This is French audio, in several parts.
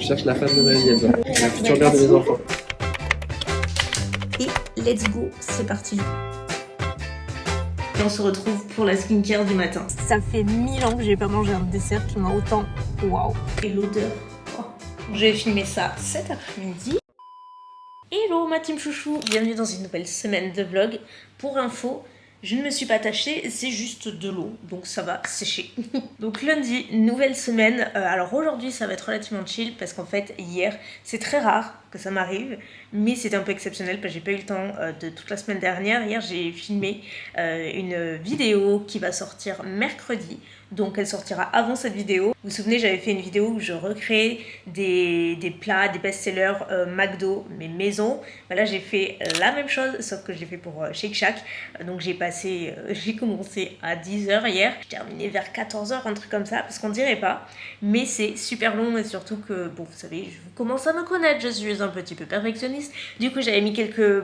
cherche la femme de ma vie, Elsa. La future mère de mes enfants. Et let's go, c'est parti. Et on se retrouve pour la skincare du matin. Ça fait 1000 ans que j'ai pas mangé un dessert qui m'a autant waouh. Et l'odeur. Oh. J'ai filmé ça cet après-midi. Hello ma team chouchou, bienvenue dans une nouvelle semaine de vlog. Pour info, je ne me suis pas tachée, c'est juste de l'eau, donc ça va sécher. Donc lundi, nouvelle semaine. Alors aujourd'hui ça va être relativement chill parce qu'en fait hier, c'est très rare que ça m'arrive, mais c'était un peu exceptionnel parce que j'ai pas eu le temps de toute la semaine dernière. Hier j'ai filmé une vidéo qui va sortir mercredi, donc elle sortira avant cette vidéo. Vous vous souvenez, j'avais fait une vidéo où je recréais des plats, des best-sellers McDo, mais maison. Là j'ai fait la même chose, sauf que je l'ai fait pour Shake Shack. Donc j'ai commencé à 10h hier, j'ai terminé vers 14h, un truc comme ça, parce qu'on dirait pas, mais c'est super long et surtout que, bon, vous savez, je commence à me connaître, je suis un petit peu perfectionniste. Du coup j'avais mis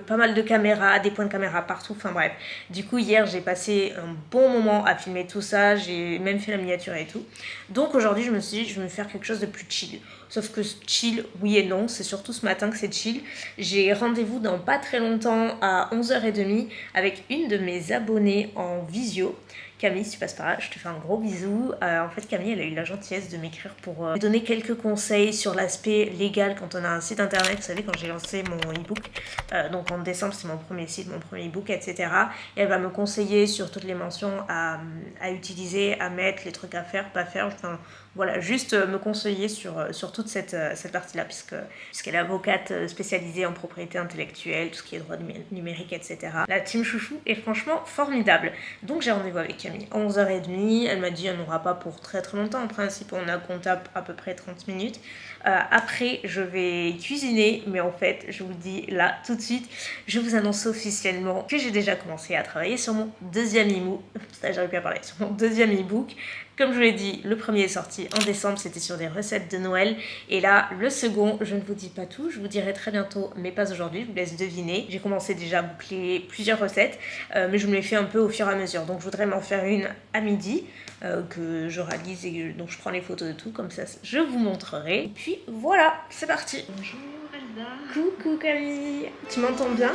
pas mal de caméras, des points de caméra partout, enfin bref. Du coup hier j'ai passé un bon moment à filmer tout ça, j'ai même fait la miniature et tout. Donc aujourd'hui je me suis dit je vais me faire quelque chose de plus chill. Sauf que chill, oui et non, c'est surtout ce matin que c'est chill. J'ai rendez-vous dans pas très longtemps à 11h30 avec une de mes abonnées en visio. Camille, si tu passes par là, je te fais un gros bisou. En fait, Camille, elle a eu la gentillesse de m'écrire pour me donner quelques conseils sur l'aspect légal quand on a un site internet. Vous savez, quand j'ai lancé mon e-book, donc en décembre, c'est mon premier site, mon premier e-book, etc. Et elle va me conseiller sur toutes les mentions à utiliser, à mettre, les trucs à faire, pas faire. Enfin, voilà, juste me conseiller sur toute cette partie-là, puisqu'elle est avocate spécialisée en propriété intellectuelle, tout ce qui est droit numérique, etc. La team chouchou est franchement formidable. Donc j'ai rendez-vous avec Camille à 11h30. Elle m'a dit on n'aura pas pour très très longtemps. En principe, on a comptable à peu près 30 minutes. Après, je vais cuisiner, mais en fait, je vous dis là tout de suite, je vous annonce officiellement que j'ai déjà commencé à travailler sur mon deuxième e-book. J'arrive plus à parler, sur mon deuxième e-book. Comme je vous l'ai dit, le premier est sorti en décembre, c'était sur des recettes de Noël. Et là, le second, je ne vous dis pas tout, je vous dirai très bientôt, mais pas aujourd'hui, je vous laisse deviner. J'ai commencé déjà à boucler plusieurs recettes, mais je me les fais un peu au fur et à mesure. Donc je voudrais m'en faire une à midi, que je réalise et donc je prends les photos de tout, comme ça je vous montrerai. Et puis voilà, c'est parti. Bonjour Elsa. Coucou Camille, tu m'entends bien ?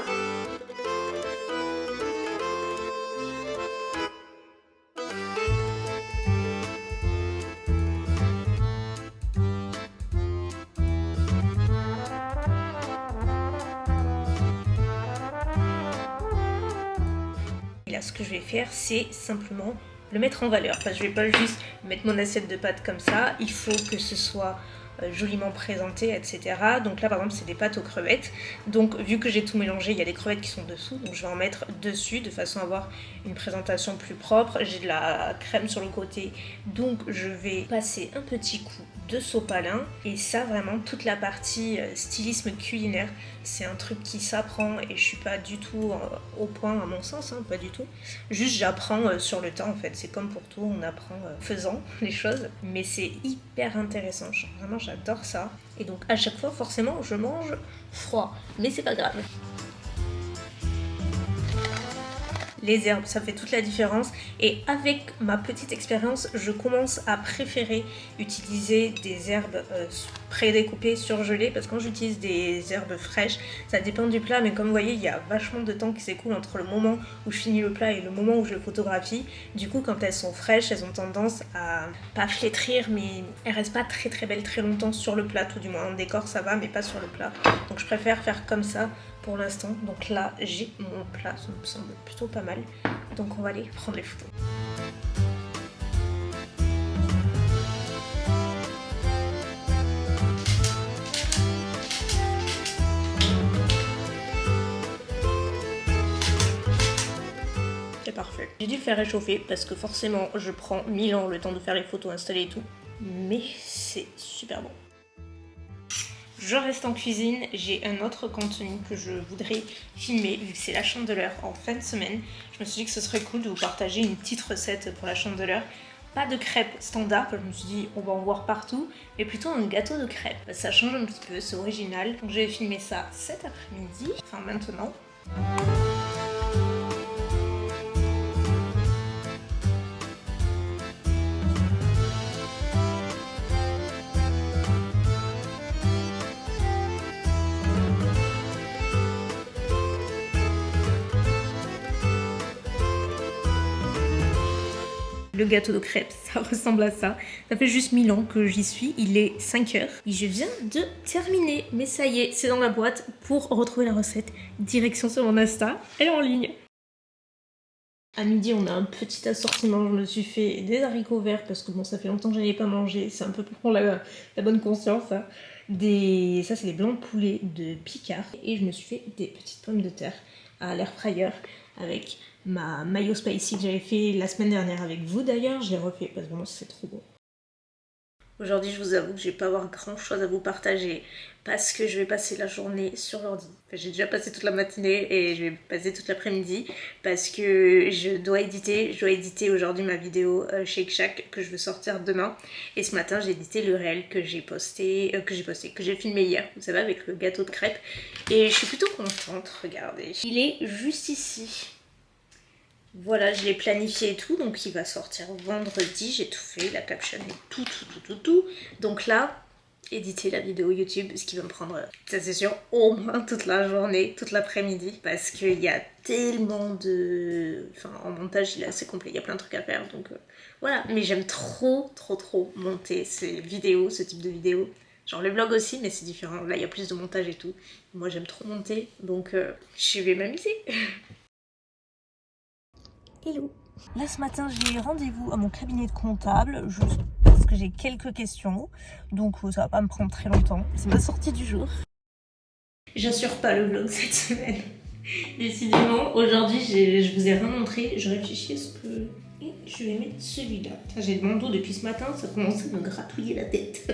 Et là, ce que je vais faire, c'est simplement le mettre en valeur. Enfin, je vais pas juste mettre mon assiette de pâtes comme ça. Il faut que ce soit joliment présenté, etc. Donc là, par exemple, c'est des pâtes aux crevettes. Donc, vu que j'ai tout mélangé, il y a des crevettes qui sont dessous. Donc, je vais en mettre dessus de façon à avoir une présentation plus propre. J'ai de la crème sur le côté. Donc, je vais passer un petit coup de sopalin. Et ça, vraiment, toute la partie stylisme culinaire, c'est un truc qui s'apprend et je suis pas du tout au point à mon sens, hein, pas du tout. Juste j'apprends sur le temps en fait, c'est comme pour tout, on apprend faisant les choses, mais c'est hyper intéressant, vraiment j'adore ça. Et donc à chaque fois forcément je mange froid, mais c'est pas grave. Les herbes, ça fait toute la différence et avec ma petite expérience, je commence à préférer utiliser des herbes prédécoupées, surgelées, parce que quand j'utilise des herbes fraîches, ça dépend du plat, mais comme vous voyez, il y a vachement de temps qui s'écoule entre le moment où je finis le plat et le moment où je le photographie. Du coup, quand elles sont fraîches, elles ont tendance à pas flétrir, mais elles restent pas très très belles très longtemps sur le plat, tout du moins en décor ça va, mais pas sur le plat. Donc je préfère faire comme ça pour l'instant. Donc là, j'ai mon plat, ça me semble plutôt pas mal. Donc on va aller prendre les photos. C'est parfait. J'ai dû le faire réchauffer parce que forcément, je prends 1000 ans le temps de faire les photos, installer et tout. Mais c'est super bon. Je reste en cuisine, j'ai un autre contenu que je voudrais filmer vu que c'est la Chandeleur en fin de semaine. Je me suis dit que ce serait cool de vous partager une petite recette pour la Chandeleur. Pas de crêpes standard, je me suis dit on va en voir partout, mais plutôt un gâteau de crêpes. Ça change un petit peu, c'est original. Donc je vais filmer ça cet après-midi, enfin maintenant. le gâteau de crêpes, ça ressemble à ça. Ça fait juste 1000 ans que j'y suis, il est 5h et je viens de terminer. Mais ça y est, c'est dans la boîte. Pour retrouver la recette, direction sur mon Insta, elle est en ligne. À midi, on a un petit assortiment. Je me suis fait des haricots verts parce que bon, ça fait longtemps que je n'avais pas mangé. C'est un peu pour prendre la bonne conscience. Ça, ça c'est des blancs de poulet de Picard. Et je me suis fait des petites pommes de terre à l'air fryer avec ma mayo spicy que j'avais fait la semaine dernière avec vous d'ailleurs. Je l'ai refait parce que vraiment c'est trop bon. Aujourd'hui, je vous avoue que je vais pas avoir grand chose à vous partager parce que je vais passer la journée sur l'ordi. Enfin, j'ai déjà passé toute la matinée et je vais passer toute l'après-midi parce que je dois éditer aujourd'hui ma vidéo Shake Shack que je veux sortir demain. Et ce matin, j'ai édité le réel que j'ai filmé hier, vous savez, avec le gâteau de crêpes. Et je suis plutôt contente, regardez. Il est juste ici. Voilà, je l'ai planifié et tout, donc il va sortir vendredi, j'ai tout fait, la caption et tout. Donc là, éditer la vidéo YouTube, ce qui va me prendre, ça c'est sûr, au moins toute la journée, toute l'après-midi, parce qu'il y a tellement de... Enfin, en montage, il est assez complet, il y a plein de trucs à faire, donc voilà. Mais j'aime trop monter ces vidéos, ce type de vidéos. Genre le vlog aussi, mais c'est différent, là il y a plus de montage et tout. Moi j'aime trop monter, donc je vais m'amuser. Hello. Là ce matin j'ai rendez-vous à mon cabinet de comptable juste parce que j'ai quelques questions, donc ça va pas me prendre très longtemps. C'est ma sortie du jour. J'assure pas le vlog cette semaine. Décidément, aujourd'hui je vous ai rien montré, je réfléchis à ce que... Et je vais mettre celui-là. J'ai mon dos depuis ce matin, ça commence à me gratouiller la tête.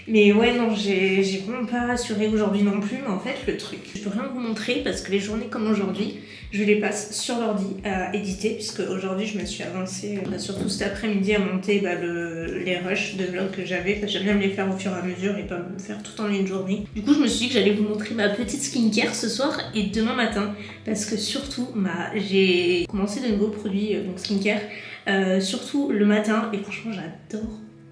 Mais ouais, non, j'ai vraiment pas assuré aujourd'hui non plus. Mais en fait, le truc, je peux rien vous montrer parce que les journées comme aujourd'hui, je les passe sur l'ordi à éditer. Puisque aujourd'hui, je me suis avancée, surtout cet après-midi, à monter les rushs de vlog que j'avais. J'aime bien me les faire au fur et à mesure et pas me faire tout en une journée. Du coup, je me suis dit que j'allais vous montrer ma petite skincare ce soir et demain matin. Parce que surtout, j'ai commencé de nouveaux produits donc skincare. Surtout le matin et franchement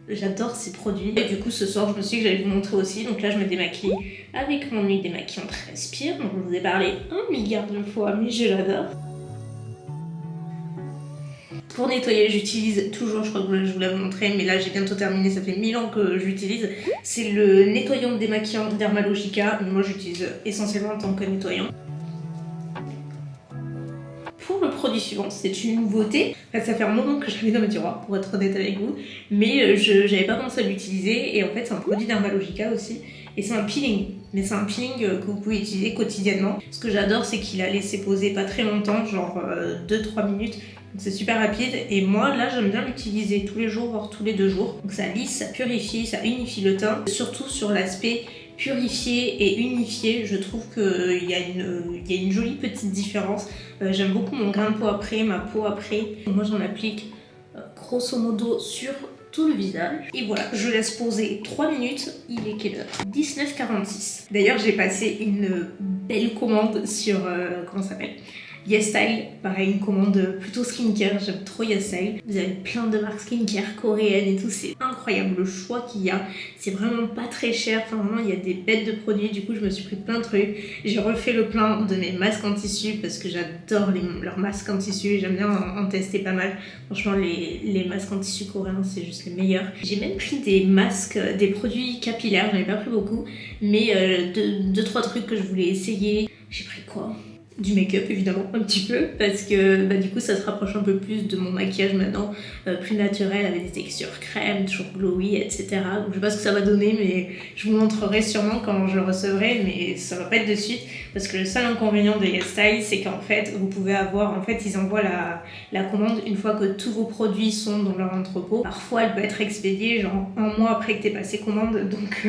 j'adore ces produits et du coup ce soir je me suis dit que j'allais vous montrer aussi. Donc là je me démaquille avec mon huile démaquillante Respire, donc je vous ai parlé 1 milliard de fois mais je l'adore. Pour nettoyer j'utilise toujours, je crois que je vous l'avais montré mais là j'ai bientôt terminé, ça fait 1000 ans que j'utilise, c'est le nettoyant démaquillant Dermalogica, mais moi j'utilise essentiellement en tant que nettoyant. Pour le produit suivant, c'est une nouveauté. Enfin, ça fait un moment que je l'avais dans mes tiroirs, pour être honnête avec vous, mais je n'avais pas commencé à l'utiliser. Et en fait, c'est un produit Dermalogica aussi. Et c'est un peeling, mais c'est un peeling que vous pouvez utiliser quotidiennement. Ce que j'adore, c'est qu'il a laissé poser pas très longtemps, genre 2-3 minutes. Donc c'est super rapide. Et moi, là, j'aime bien l'utiliser tous les jours, voire tous les 2 jours. Donc ça lisse, ça purifie, ça unifie le teint. Surtout sur l'aspect purifié et unifié, je trouve qu'il y a une jolie petite différence. J'aime beaucoup mon grain de peau après, ma peau après. Moi j'en applique grosso modo sur tout le visage. Et voilà, je laisse poser 3 minutes. Il est quelle heure? 19h46. D'ailleurs j'ai passé une belle commande sur, comment ça s'appelle, YesStyle, pareil, une commande plutôt skincare, j'aime trop YesStyle. Vous avez plein de marques skincare coréennes et tout, c'est incroyable le choix qu'il y a. C'est vraiment pas très cher, enfin vraiment il y a des bêtes de produits, du coup je me suis pris plein de trucs. J'ai refait le plein de mes masques en tissu parce que j'adore leurs masques en tissu, j'aime bien en tester pas mal. Franchement les masques en tissu coréens c'est juste les meilleurs. J'ai même pris des masques, des produits capillaires, j'en ai pas pris beaucoup, mais 2-3 trucs que je voulais essayer. J'ai pris quoi? Du make-up évidemment un petit peu parce que du coup ça se rapproche un peu plus de mon maquillage maintenant, plus naturel avec des textures crème, toujours glowy, etc. Donc je sais pas ce que ça va donner mais je vous montrerai sûrement quand je le recevrai, mais ça va pas être de suite parce que le seul inconvénient de YesStyle c'est qu'en fait vous pouvez avoir, en fait ils envoient la commande une fois que tous vos produits sont dans leur entrepôt. Parfois elle peut être expédiée genre 1 mois après que t'aies passé commande, donc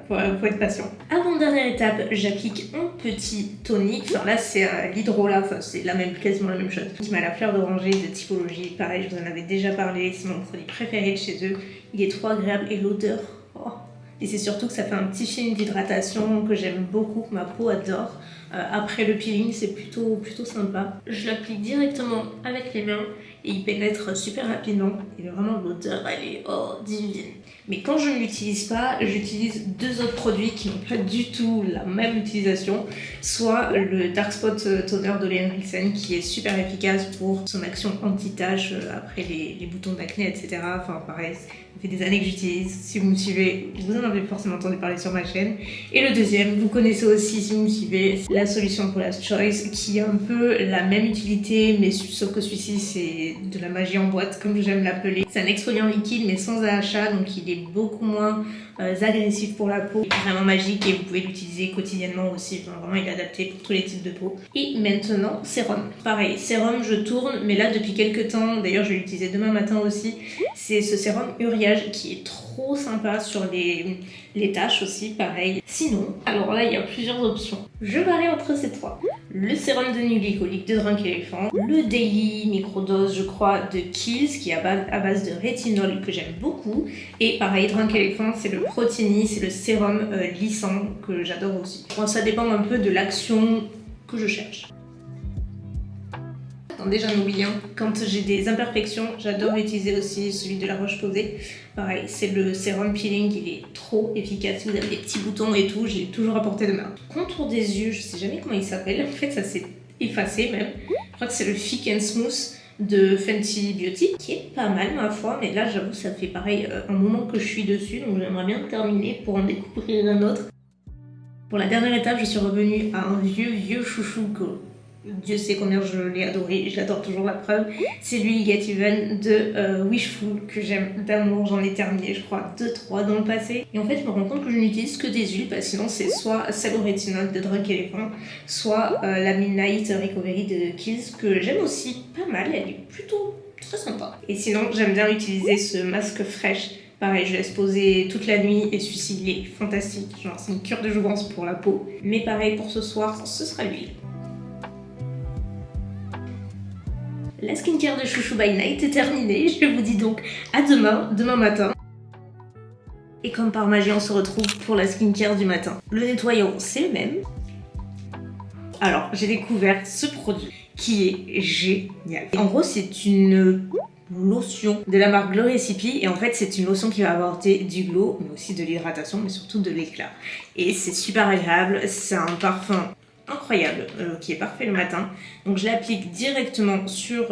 voilà, faut être patient. Avant dernière étape, j'applique un petit tonique. Alors là c'est l'Hydrola, enfin c'est quasiment la même chose, qui m'a la fleur d'oranger de Typologie. Pareil, je vous en avais déjà parlé, c'est mon produit préféré de chez eux. Il est trop agréable et l'odeur, oh. Et c'est surtout que ça fait un petit film d'hydratation que j'aime beaucoup, que ma peau adore. Après le peeling, c'est plutôt sympa. Je l'applique directement avec les mains et il pénètre super rapidement. Et vraiment l'odeur elle est divine. Mais quand je ne l'utilise pas, j'utilise deux autres produits qui n'ont pas du tout la même utilisation. Soit le Dark Spot Toner de Henriksen qui est super efficace pour son action anti-tache après les boutons d'acné, etc. Enfin pareil, ça fait des années que j'utilise. Si vous me suivez, vous en avez forcément entendu parler sur ma chaîne. Et le deuxième, vous connaissez aussi si vous me suivez, la solution Paula's Choice qui a un peu la même utilité, mais sauf que celui-ci c'est de la magie en boîte comme j'aime l'appeler. C'est un exfoliant liquide mais sans AHA, donc il est beaucoup moins agressif pour la peau. Il est vraiment magique et vous pouvez l'utiliser quotidiennement aussi. Enfin, vraiment il est adapté pour tous les types de peau. Et maintenant sérum. Pareil, sérum je tourne, mais là depuis quelques temps, d'ailleurs je vais l'utiliser demain matin aussi, c'est ce sérum Uriage qui est trop sympa sur les taches aussi, pareil. Sinon, alors là il y a plusieurs options. Je varie entre ces trois. Le sérum de nuit glycolique de Drunk Elephant, le Daily Microdose je crois de Kiehl's qui est à base de rétinol que j'aime beaucoup, et pareil Drunk Elephant c'est le Protini, c'est le sérum lissant que j'adore aussi. Bon, ça dépend un peu de l'action que je cherche. Attendez, j'en oublie un. Quand j'ai des imperfections, j'adore utiliser aussi celui de la Roche-Posay. Pareil, c'est le sérum peeling, il est trop efficace. Si vous avez des petits boutons et tout, j'ai toujours à portée de main. Contour des yeux, je sais jamais comment il s'appelle. En fait, ça s'est effacé même. Je crois que c'est le Thick and Smooth de Fenty Beauty, qui est pas mal ma foi, mais là j'avoue ça fait pareil un moment que je suis dessus, donc j'aimerais bien terminer pour en découvrir un autre. Pour la dernière étape, je suis revenue à un vieux chouchou que Dieu sait combien je l'ai adoré, je l'adore toujours, la preuve. C'est l'huile Get Even de Wishful que j'aime d'amour, j'en ai terminé je crois 2-3 dans le passé. Et en fait je me rends compte que je n'utilise que des huiles, parce que sinon c'est soit celle au rétinol de Drunk Elephant, soit la Midnight Recovery de Kiehl's que j'aime aussi pas mal, elle est plutôt très sympa. Et sinon j'aime bien utiliser ce masque fraîche. Pareil, je laisse poser toute la nuit et celui-ci il est fantastique, genre c'est une cure de jouvence pour la peau. Mais pareil pour ce soir, ce sera l'huile. La skincare de Chouchou by Night est terminée, je vous dis donc à demain matin. Et comme par magie, on se retrouve pour la skincare du matin. Le nettoyant, c'est le même. Alors, j'ai découvert ce produit qui est génial. En gros, c'est une lotion de la marque Glow Recipe, et en fait c'est une lotion qui va apporter du glow, mais aussi de l'hydratation, mais surtout de l'éclat. Et c'est super agréable, c'est un parfum incroyable qui est parfait le matin. Donc je l'applique directement sur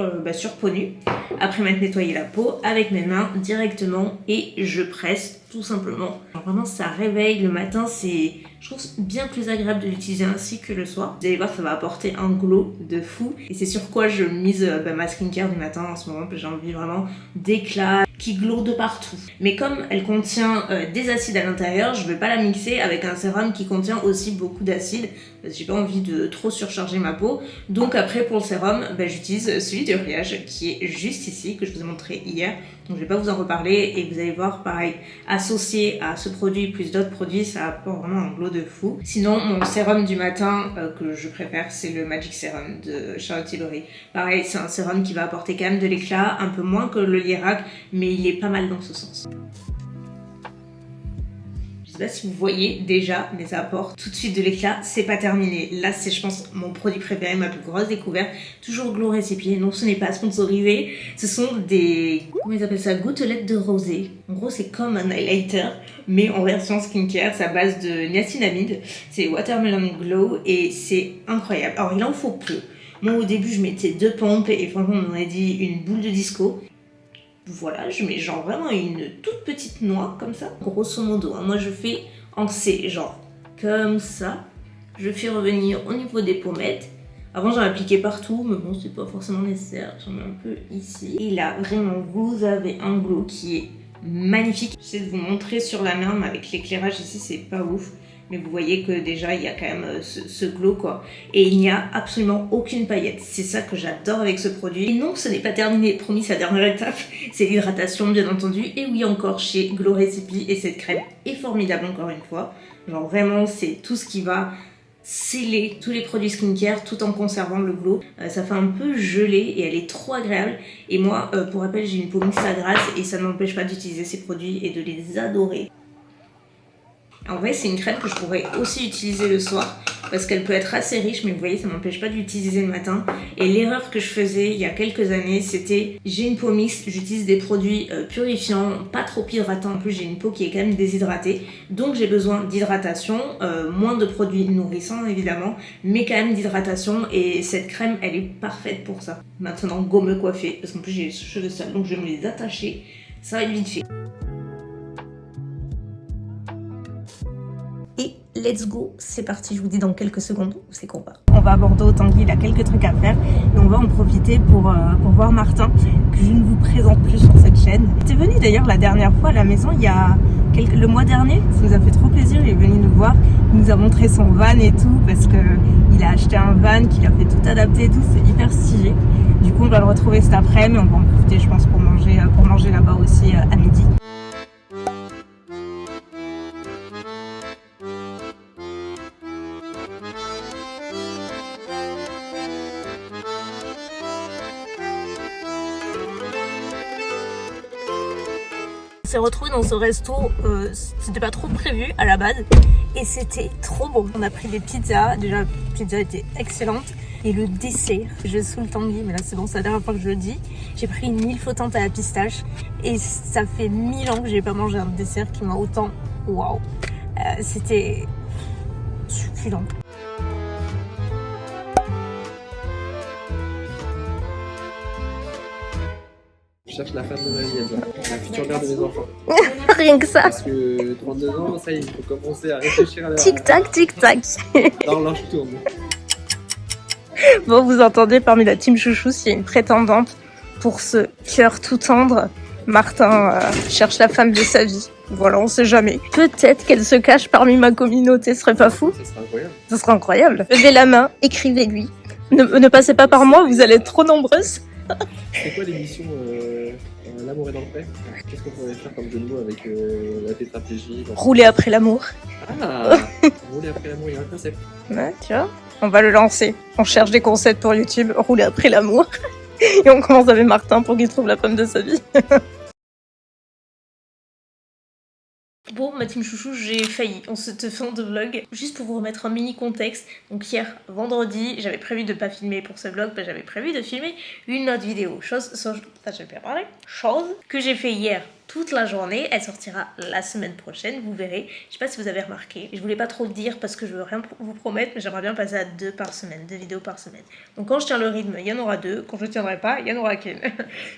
peau nue après m'être nettoyé la peau avec mes mains directement et je presse tout simplement. Alors vraiment ça réveille le matin, c'est je trouve bien plus agréable de l'utiliser ainsi que le soir. Vous allez voir, ça va apporter un glow de fou et c'est sur quoi je mise ma skincare du matin en ce moment. J'ai envie vraiment d'éclat qui glow de partout. Mais comme elle contient des acides à l'intérieur, je ne vais pas la mixer avec un sérum qui contient aussi beaucoup d'acides parce que j'ai pas envie de trop surcharger ma peau. Donc après pour le sérum, j'utilise celui de Uriage qui est juste ici, que je vous ai montré hier. Donc je vais pas vous en reparler et vous allez voir pareil, associé à ce produit plus d'autres produits, ça apporte vraiment un glow de fou. Sinon mon sérum du matin que je préfère, c'est le Magic Serum de Charlotte Tilbury. Pareil, c'est un sérum qui va apporter quand même de l'éclat, un peu moins que le Lirac, mais il est pas mal dans ce sens. Je sais pas si vous voyez déjà, mais ça apporte tout de suite de l'éclat, c'est pas terminé. Là c'est je pense mon produit préféré, ma plus grosse découverte. Toujours Glow Recipe, non ce n'est pas sponsorisé, ce sont des, comment ils appellent ça, gouttelettes de rosée. En gros c'est comme un highlighter, mais en version skincare, c'est à base de niacinamide. C'est Watermelon Glow et c'est incroyable. Alors il en faut peu. Moi au début je mettais 2 pompes et franchement on m'aurait dit une boule de disco. Voilà, je mets genre vraiment une toute petite noix comme ça. Grosso modo, hein, moi je fais en C, genre comme ça. Je fais revenir au niveau des pommettes. Avant j'en appliquais partout, mais bon c'est pas forcément nécessaire. J'en mets un peu ici. Et là vraiment vous avez un glow qui est magnifique. J'essaie de vous montrer sur la main, mais avec l'éclairage ici c'est pas ouf. Mais vous voyez que déjà il y a quand même ce glow quoi. Et il n'y a absolument aucune paillette. C'est ça que j'adore avec ce produit. Et non, ce n'est pas terminé, promis, sa dernière étape, c'est l'hydratation bien entendu. Et oui encore chez Glow Recipe, et cette crème est formidable encore une fois. Genre vraiment c'est tout ce qui va sceller tous les produits skincare tout en conservant le glow. Ça fait un peu gelé et elle est trop agréable. Et moi pour rappel j'ai une peau mixte à grasse et ça ne m'empêche pas d'utiliser ces produits et de les adorer. En vrai c'est une crème que je pourrais aussi utiliser le soir parce qu'elle peut être assez riche, mais vous voyez, ça m'empêche pas d'utiliser le matin. Et l'erreur que je faisais il y a quelques années, c'était j'ai une peau mixte, j'utilise des produits purifiants, pas trop hydratants. En plus, j'ai une peau qui est quand même déshydratée, donc j'ai besoin d'hydratation, moins de produits nourrissants évidemment, mais quand même d'hydratation. Et cette crème, elle est parfaite pour ça. Maintenant, go me coiffer, parce qu'en plus j'ai les cheveux sales, donc je vais me les attacher. Ça va être vite fait. Et let's go, c'est parti, je vous dis dans quelques secondes où c'est qu'on va. On va à Bordeaux, Tanguy, il a quelques trucs à faire et on va en profiter pour voir Martin, que je ne vous présente plus sur cette chaîne. Il était venu d'ailleurs la dernière fois à la maison, il y a le mois dernier, ça nous a fait trop plaisir, il est venu nous voir, il nous a montré son van et tout, parce qu'il a acheté un van, qu'il a fait tout adapter et tout, c'est hyper stylé. Du coup on va le retrouver cet après-midi, on va en profiter je pense pour manger là-bas aussi à midi. On s'est retrouvés dans ce resto, c'était pas trop prévu à la base et c'était trop bon. On a pris des pizzas, déjà la pizza était excellente et le dessert, je saoule Tanguy mais là c'est bon, c'est la dernière fois que je le dis. J'ai pris une île flottante à la pistache et ça fait 1000 ans que j'ai pas mangé un dessert qui m'a autant, waouh, c'était succulent. Je cherche la femme de ma vie, la future mère de mes enfants. Rien que ça. Parce que 32 ans, ça y est, il faut commencer à réfléchir à la... Tic-tac, tic-tac. Dans l'heure je tourne. Bon, vous entendez, parmi la team chouchou, s'il y a une prétendante pour ce cœur tout tendre, Martin cherche la femme de sa vie. Voilà, on sait jamais. Peut-être qu'elle se cache parmi ma communauté, ce serait pas fou? Ça serait incroyable. Ce serait incroyable. Levez la main, écrivez-lui. Ne passez pas par moi, vous allez être trop nombreuses. C'est quoi l'émission L'amour est dans le pré? Qu'est-ce qu'on pourrait faire comme jeu de mots avec la tétraplégie? Rouler après l'amour. Ah, rouler après l'amour, il y a un concept. Ouais, tu vois, on va le lancer. On cherche des concepts pour YouTube, rouler après l'amour. Et on commence avec Martin pour qu'il trouve la femme de sa vie. Bon, ma team chouchou, j'ai failli en cette fin de vlog. Juste pour vous remettre un mini contexte. Donc hier, vendredi, j'avais prévu de pas filmer pour ce vlog, mais j'avais prévu de filmer une autre vidéo. Chose que j'ai fait hier toute la journée. Elle sortira la semaine prochaine, vous verrez. Je sais pas si vous avez remarqué. Je voulais pas trop le dire parce que je veux rien vous promettre, mais j'aimerais bien passer à 2 par semaine, 2 vidéos par semaine. Donc quand je tiens le rythme, il y en aura 2. Quand je tiendrai pas, il y en aura qu'une.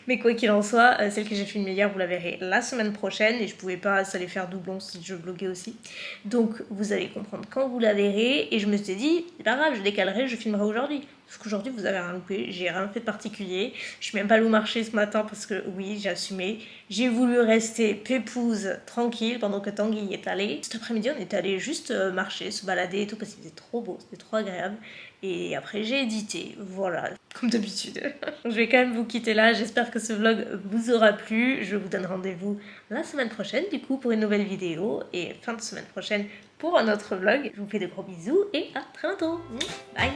Mais quoi qu'il en soit, celle que j'ai filmée hier, vous la verrez la semaine prochaine. Et je pouvais pas ça les faire doublon si je vloguais aussi. Donc vous allez comprendre quand vous la verrez. Et je me suis dit, c'est pas grave, je décalerai, je filmerai aujourd'hui. Parce qu'aujourd'hui vous avez rien loupé, j'ai rien fait de particulier. Je suis même pas allée au marché ce matin parce que oui, j'ai assumé. J'ai voulu rester pépouze, tranquille pendant que Tanguy est allé. Cet après-midi on est allé juste marcher, se balader et tout parce qu'il faisait trop beau, c'était trop agréable. Et après j'ai édité, voilà, comme d'habitude. Je vais quand même vous quitter là, j'espère que ce vlog vous aura plu. Je vous donne rendez-vous la semaine prochaine du coup pour une nouvelle vidéo. Et fin de semaine prochaine pour un autre vlog. Je vous fais de gros bisous et à très bientôt. Bye.